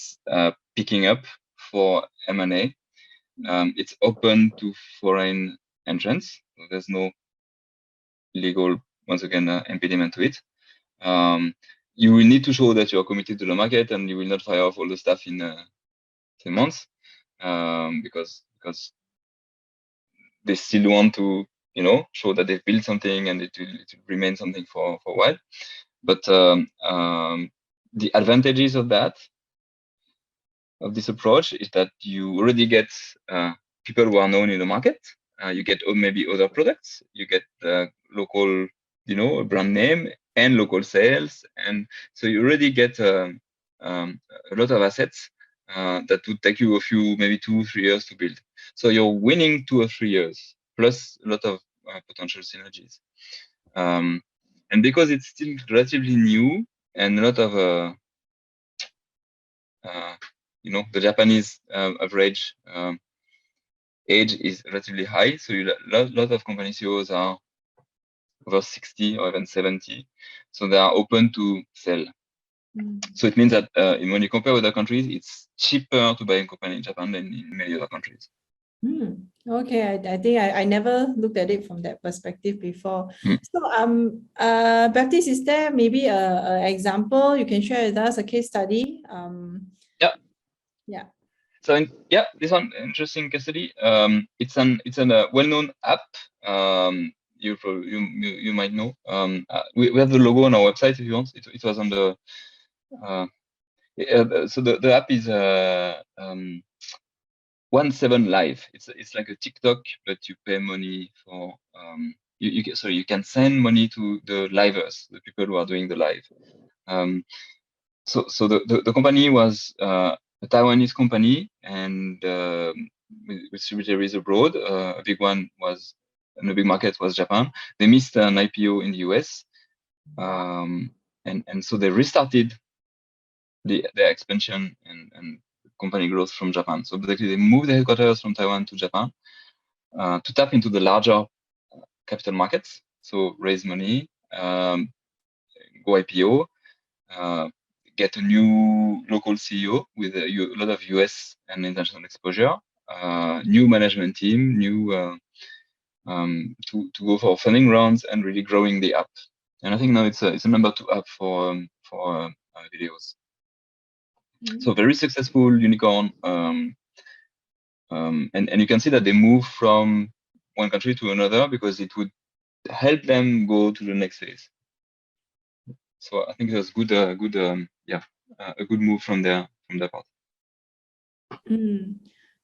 picking up for M&A. It's open to foreign entrants. So there's no legal, once again, impediment to it. You will need to show that you're committed to the market, and you will not fire off all the staff in 10 months, because they still want to, show that they've built something and it will remain something for a while. But the advantages of this approach is that you already get people who are known in the market. You get maybe other products. You get local, brand name and local sales, and so you already get a lot of assets that would take you maybe 2-3 years to build. So you're winning 2 or 3 years plus a lot of potential synergies. And because it's still relatively new, and a lot of the Japanese average age is relatively high, so a lot of company CEOs are over 60 or even 70, so they are open to sell. So it means that when you compare with other countries, it's cheaper to buy a company in Japan than in many other countries. Okay, I think I never looked at it from that perspective before. So, Baptiste, is there maybe a example you can share with us, a case study? Yeah. So this one interesting case study. It's a well-known app. You might know. We have the logo on our website if you want. It was on the. So the app is 17 Live. It's like a TikTok, but you pay money for. You can send money to the livers, the people who are doing the live. So the company was a Taiwanese company, and with subsidiaries abroad. A big one was, and a big market was Japan. They missed an IPO in the US, and so they restarted their expansion and company growth from Japan. So basically, they moved the headquarters from Taiwan to Japan to tap into the larger capital markets. So raise money, go IPO. Get a new local CEO with a lot of US and international exposure, new management team, new to go for funding rounds and really growing the app. And I think now it's a number 2 app for videos. So very successful unicorn, and you can see that they move from one country to another because it would help them go to the next phase. So I think it was a good move from their part.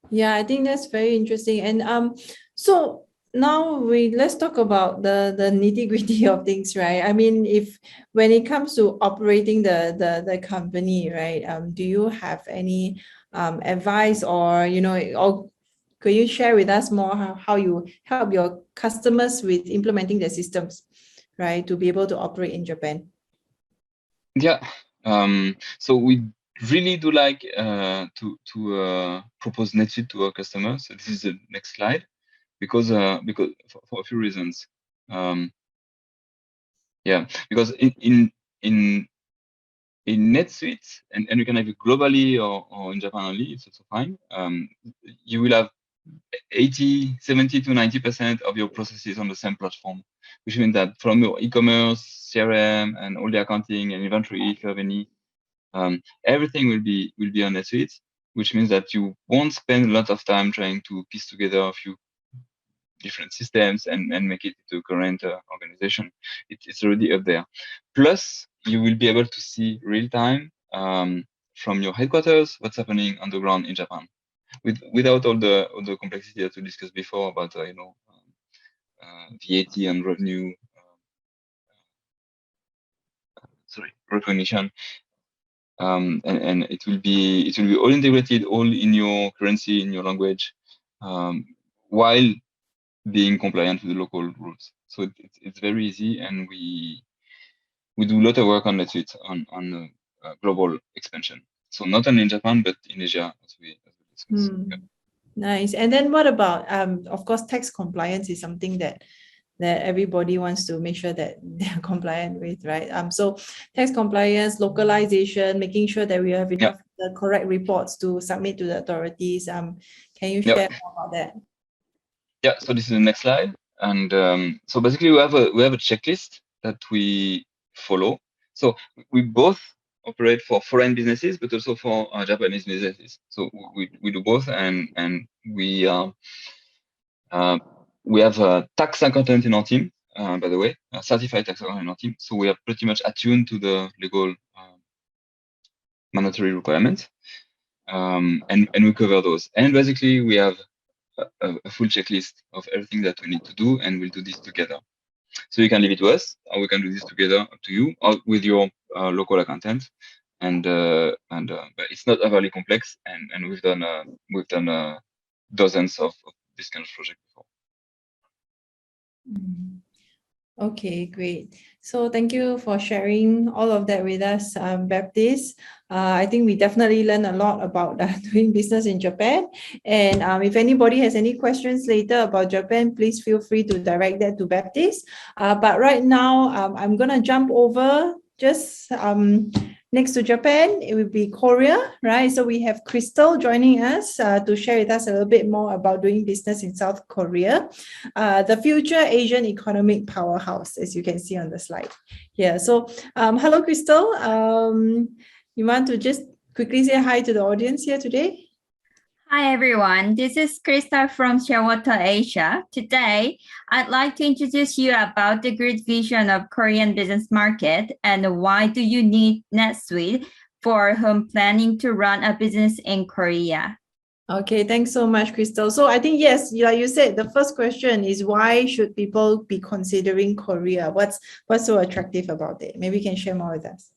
Yeah, I think that's very interesting. And so now let's talk about the nitty-gritty of things, right? I mean, when it comes to operating the company, right? Do you have any advice, or or could you share with us more how you help your customers with implementing the systems, right, to be able to operate in Japan? Yeah. So we really do like to propose NetSuite to our customers. So this is the next slide, because for a few reasons. Because in NetSuite, and you can have it globally or in Japan only, it's also fine. You will have 70 to 90% of your processes on the same platform, which means that from your e-commerce, CRM, and all the accounting and inventory, if you have any, everything will be on NetSuite, which means that you won't spend a lot of time trying to piece together a few different systems and make it to a current organization. It's already up there. Plus, you will be able to see real time from your headquarters what's happening on the ground in Japan, without all the complexity that we discussed before about VAT and revenue recognition. And it will be all integrated, all in your currency, in your language, while being compliant with the local rules. So it's very easy, and we do a lot of work on NetSuite on global expansion. So not only in Japan, but in Asia, as we discussed. Yeah. Nice. And then what about, of course, tax compliance is something that everybody wants to make sure that they're compliant with, right? So tax compliance, localization, making sure that we have enough the correct reports to submit to the authorities. Can you share more about that? Yeah. So this is the next slide, and so basically we have a checklist that we follow. So we both operate for foreign businesses, but also for Japanese businesses. So we do both, and we have a tax accountant in our team, by the way, a certified tax accountant in our team. So we are pretty much attuned to the legal mandatory requirements, and we cover those. And basically we have a full checklist of everything that we need to do, and we'll do this together. So you can leave it to us, or we can do this together, up to you, or with your local accountant. And but it's not overly complex, and we've done dozens of this kind of project before. Okay, great. So thank you for sharing all of that with us, Baptiste. I think we definitely learned a lot about doing business in Japan. And if anybody has any questions later about Japan, please feel free to direct that to Baptiste. But right now, I'm going to jump over just next to Japan. It will be Korea, right? So we have Crystal joining us to share with us a little bit more about doing business in South Korea, the future Asian economic powerhouse, as you can see on the slide here. So hello, Crystal. You want to just quickly say hi to the audience here today? Hi, everyone. This is Krista from Shearwater, Asia. Today, I'd like to introduce you about the great vision of Korean business market and why do you need NetSuite for whom planning to run a business in Korea. Okay, thanks so much, Crystal. So I think, yes, like you said, the first question is why should people be considering Korea? What's so attractive about it? Maybe you can share more with us.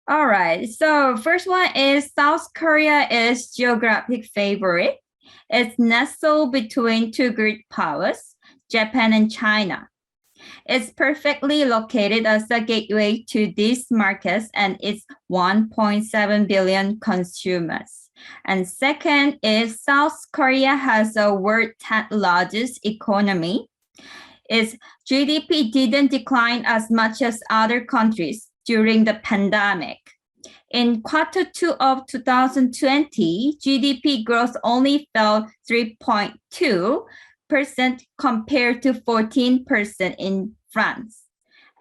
All right. So first one is South Korea is geographic favorite. It's nestled between two great powers, Japan and China. It's perfectly located as a gateway to these markets and its 1.7 billion consumers. And second is South Korea has the world's 10th largest economy. Its GDP didn't decline as much as other countries during the pandemic. In Q2 of 2020, GDP growth only fell 3.2% compared to 14% in France.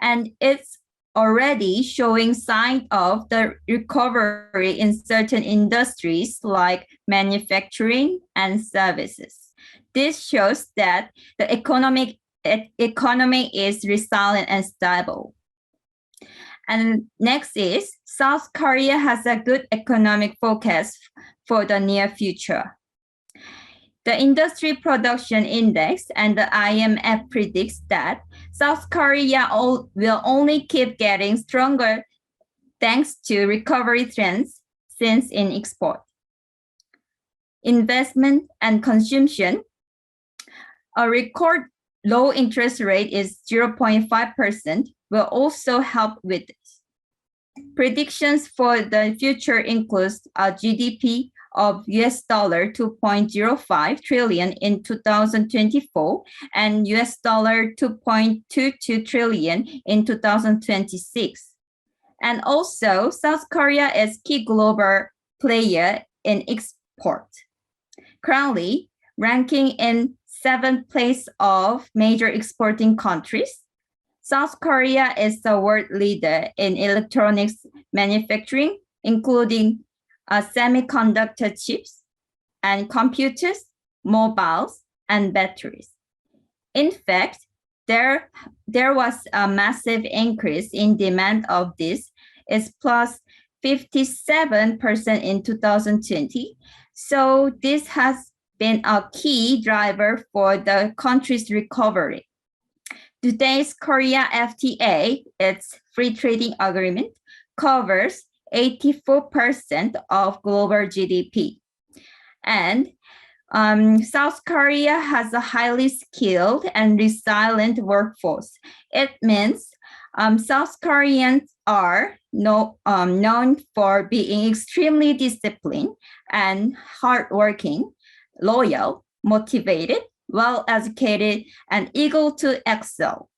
And it's already showing signs of the recovery in certain industries like manufacturing and services. This shows that the economy is resilient and stable. And next is South Korea has a good economic forecast for the near future. The Industry Production Index and the IMF predicts that South Korea will only keep getting stronger thanks to recovery trends since in export. Investment and consumption. A record low interest rate is 0.5%. Will also help with this. Predictions for the future includes a GDP of $2.05 trillion in 2024 and $2.22 trillion in 2026. And also, South Korea is key global player in export. Currently, ranking in 7th place of major exporting countries. South Korea is the world leader in electronics manufacturing, including semiconductor chips and computers, mobiles, and batteries. In fact, there was a massive increase in demand of this. It's plus 57% in 2020. So this has been a key driver for the country's recovery. Today's Korea FTA, its free trading agreement, covers 84% of global GDP. And South Korea has a highly skilled and resilient workforce. It means South Koreans are known for being extremely disciplined and hardworking, loyal, motivated, well-educated, and eager to excel.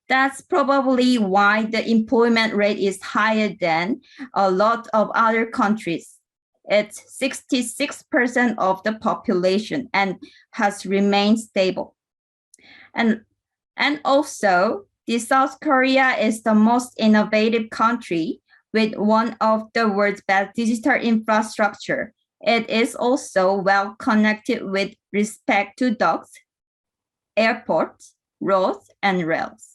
That's probably why the employment rate is higher than a lot of other countries. It's 66% of the population and has remained stable. And also, the South Korea is the most innovative country with one of the world's best digital infrastructure. It is also well connected with respect to docks, airports, roads, and rails.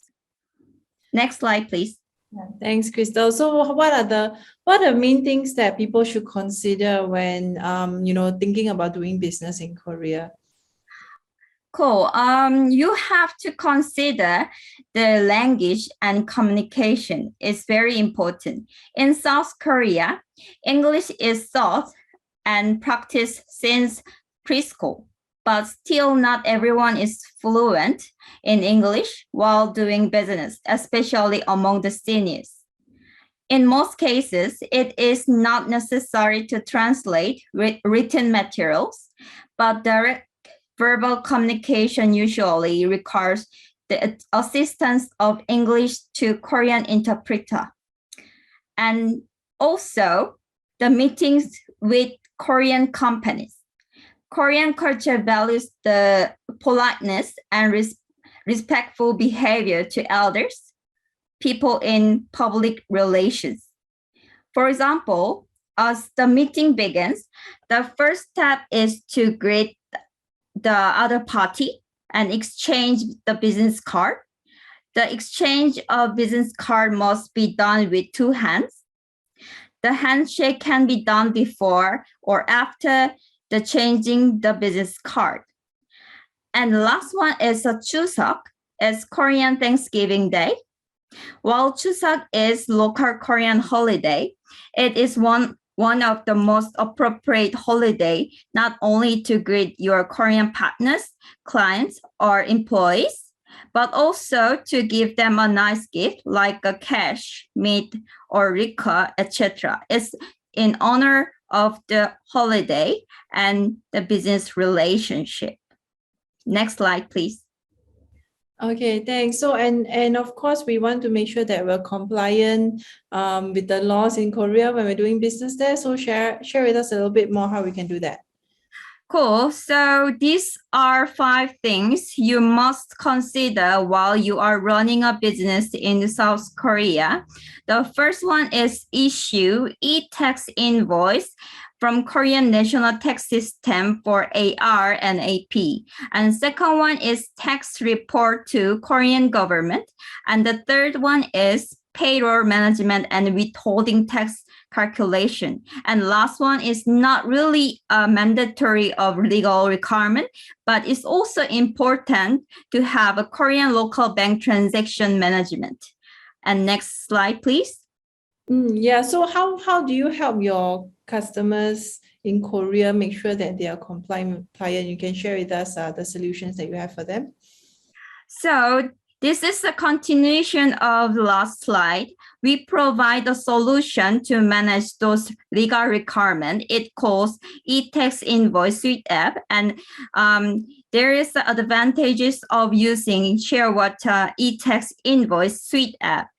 Next slide, please. Thanks, Crystal. So what are the main things that people should consider when thinking about doing business in Korea? Cool. You have to consider the language and communication is very important. In South Korea, English is taught and practiced since preschool, but still not everyone is fluent in English while doing business, especially among the seniors. In most cases, it is not necessary to translate written materials, but direct verbal communication usually requires the assistance of English to Korean interpreter. And also the meetings with Korean companies. Korean culture values the politeness and respectful behavior to elders, people in public relations. For example, as the meeting begins, the first step is to greet the other party and exchange the business card. The exchange of business card must be done with two hands. The handshake can be done before or after the changing the business card. And the last one is a Chuseok, is Korean Thanksgiving Day. While Chuseok is local Korean holiday, it is one of the most appropriate holiday, not only to greet your Korean partners, clients, or employees, but also to give them a nice gift like a cash, meat, or liquor, etc. It's in honor of the holiday and the business relationship. Next slide, please. Okay, thanks. So, and of course, we want to make sure that we're compliant with the laws in Korea when we're doing business there. So share with us a little bit more how we can do that. Cool. So these are 5 things you must consider while you are running a business in South Korea. The first one is issue e-tax invoice from Korean National Tax System for AR and AP. And second one is tax report to Korean government. And the third one is payroll management and withholding tax calculation. And last one is not really a mandatory of legal requirement, but it's also important to have a Korean local bank transaction management. And next slide, please. Yeah, so how do you help your customers in Korea make sure that they are compliant? You can share with us the solutions that you have for them. So this is a continuation of the last slide. We provide a solution to manage those legal requirements. It calls e-tax invoice suite app, and there is the advantages of using Shearwater e-tax invoice suite app.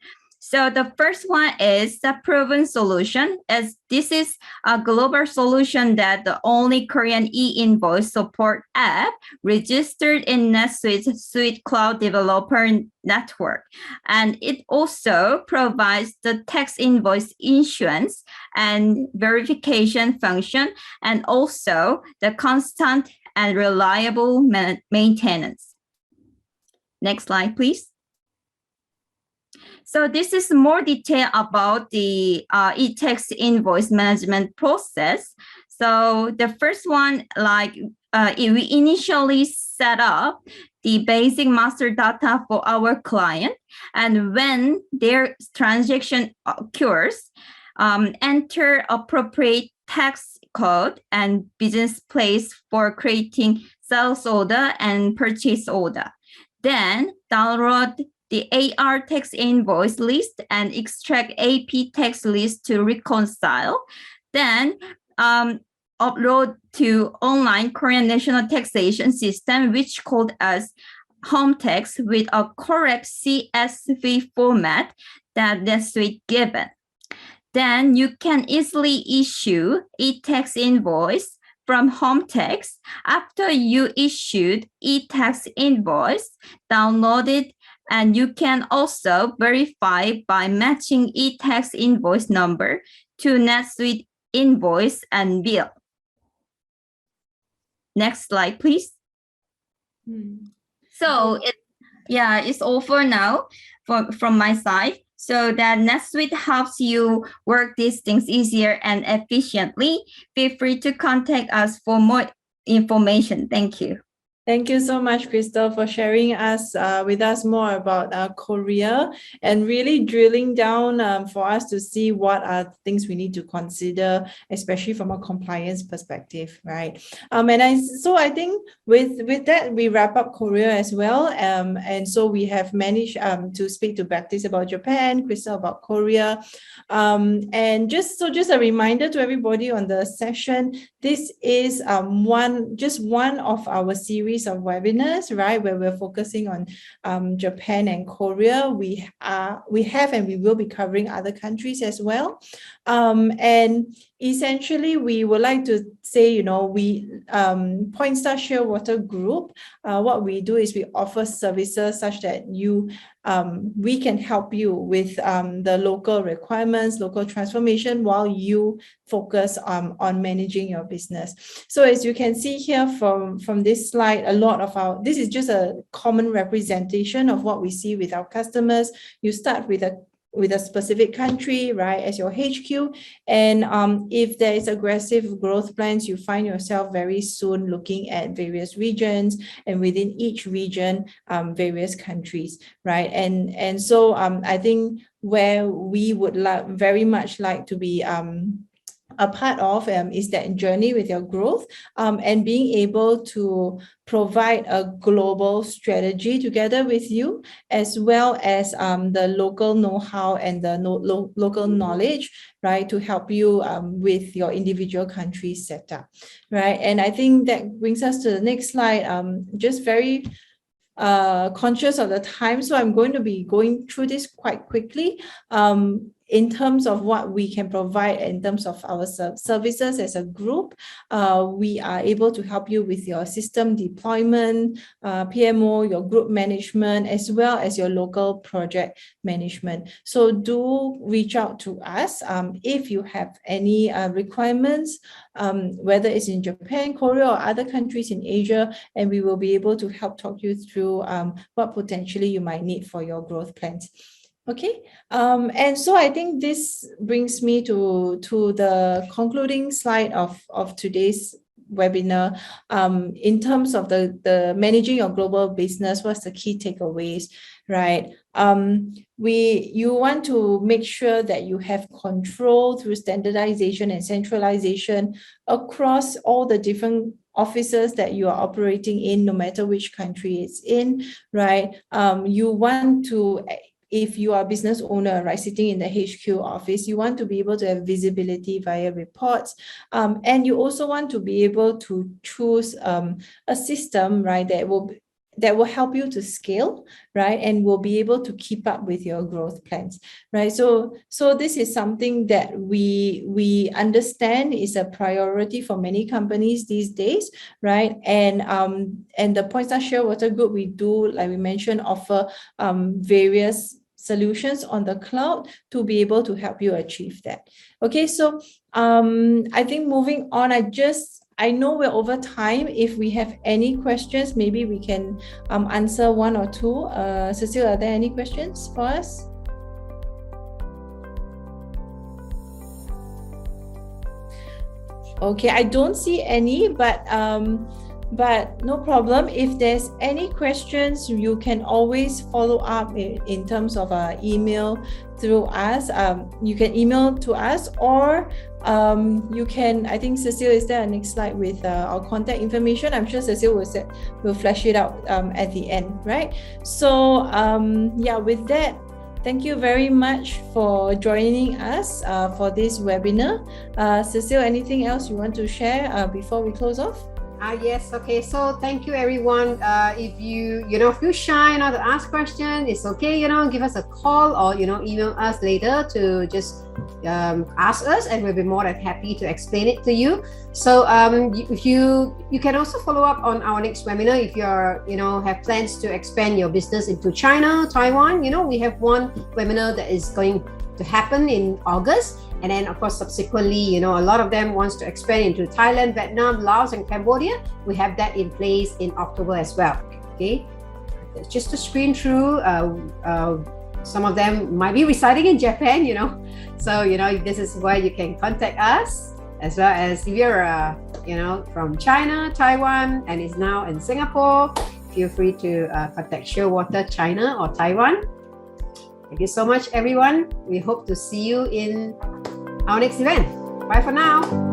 So the first one is the proven solution, as this is a global solution that the only Korean e-invoice support app registered in NetSuite's Suite Cloud Developer Network. And it also provides the tax invoice issuance and verification function, and also the constant and reliable maintenance. Next slide, please. So this is more detail about the e-tax invoice management process. So the first one, we initially set up the basic master data for our client, and when their transaction occurs, enter appropriate tax code and business place for creating sales order and purchase order. Then download the AR text invoice list and extract AP text list to reconcile. Then upload to online Korean national taxation system, which called as home text with a correct CSV format that NetSuite given. Then you can easily issue e-tax invoice from home text. After you issued e-tax invoice, download it, and you can also verify by matching e-tax invoice number to NetSuite invoice and bill. Next slide, please. So it's over now from my side. So that NetSuite helps you work these things easier and efficiently. Feel free to contact us for more information. Thank you. Thank you so much, Crystal, for sharing with us more about Korea and really drilling down for us to see what are things we need to consider, especially from a compliance perspective, right? So I think with that, we wrap up Korea as well. And so we have managed to speak to Baptiste about Japan, Crystal about Korea. And just a reminder to everybody on the session, this is one of our series of webinars, right, where we're focusing on Japan and Korea. We have and we will be covering other countries as well. And essentially, we would like to say, we Pointstar Shearwater Group, what we do is we offer services such that we can help you with the local requirements, local transformation, while you focus on managing your business. So as you can see here from this slide, this is just a common representation of what we see with our customers. You start with a specific country, right, as your HQ. And if there is aggressive growth plans, you find yourself very soon looking at various regions, and within each region, various countries, right? And so I think where we would very much like to be a part of is that journey with your growth and being able to provide a global strategy together with you, as well as the local know-how and the local knowledge, right, to help you with your individual country setup, right? And I think that brings us to the next slide. Just very conscious of the time, so I'm going to be going through this quite quickly. In terms of what we can provide in terms of our services as a group, we are able to help you with your system deployment, PMO, your group management, as well as your local project management. So do reach out to us if you have any requirements, whether it's in Japan, Korea, or other countries in Asia, and we will be able to help talk you through what potentially you might need for your growth plans. Okay, and so I think this brings me to the concluding slide of today's webinar. In terms of the managing your global business, what's the key takeaways, right? You want to make sure that you have control through standardization and centralization across all the different offices that you are operating in, no matter which country it's in, right? You want to, if you are a business owner, right, sitting in the HQ office, you want to be able to have visibility via reports. And you also want to be able to choose a system, right, that will help you to scale, right, and will be able to keep up with your growth plans, right? So this is something that we understand is a priority for many companies these days, right? And the Pointstar Shearwater Group, we do, like we mentioned, offer various solutions on the cloud to be able to help you achieve that. Okay, so I think moving on, I know we're over time. If we have any questions, maybe we can answer one or two. Cecile, are there any questions for us? Okay, I don't see any, but no problem. If there's any questions, you can always follow up in terms of email through us. You can email to us, or You can, I think Cecile, is there a next slide with our contact information? I'm sure Cecile will flash it out at the end, right? So yeah, with that, thank you very much for joining us for this webinar. Cecile, anything else you want to share before we close off? Yes, okay, so thank you everyone. If you feel shy not to ask questions, it's okay, give us a call or email us later to just ask us, and we'll be more than happy to explain it to you. So if you can also follow up on our next webinar if you're have plans to expand your business into China, Taiwan. We have one webinar that is going to happen in August. And then, of course, subsequently, a lot of them wants to expand into Thailand, Vietnam, Laos, and Cambodia. We have that in place in October as well. Okay, just to screen through, some of them might be residing in Japan. So this is where you can contact us, as well as if you're from China, Taiwan, and is now in Singapore. Feel free to contact Shearwater China or Taiwan. Thank you so much, everyone. We hope to see you in our next event. Bye for now.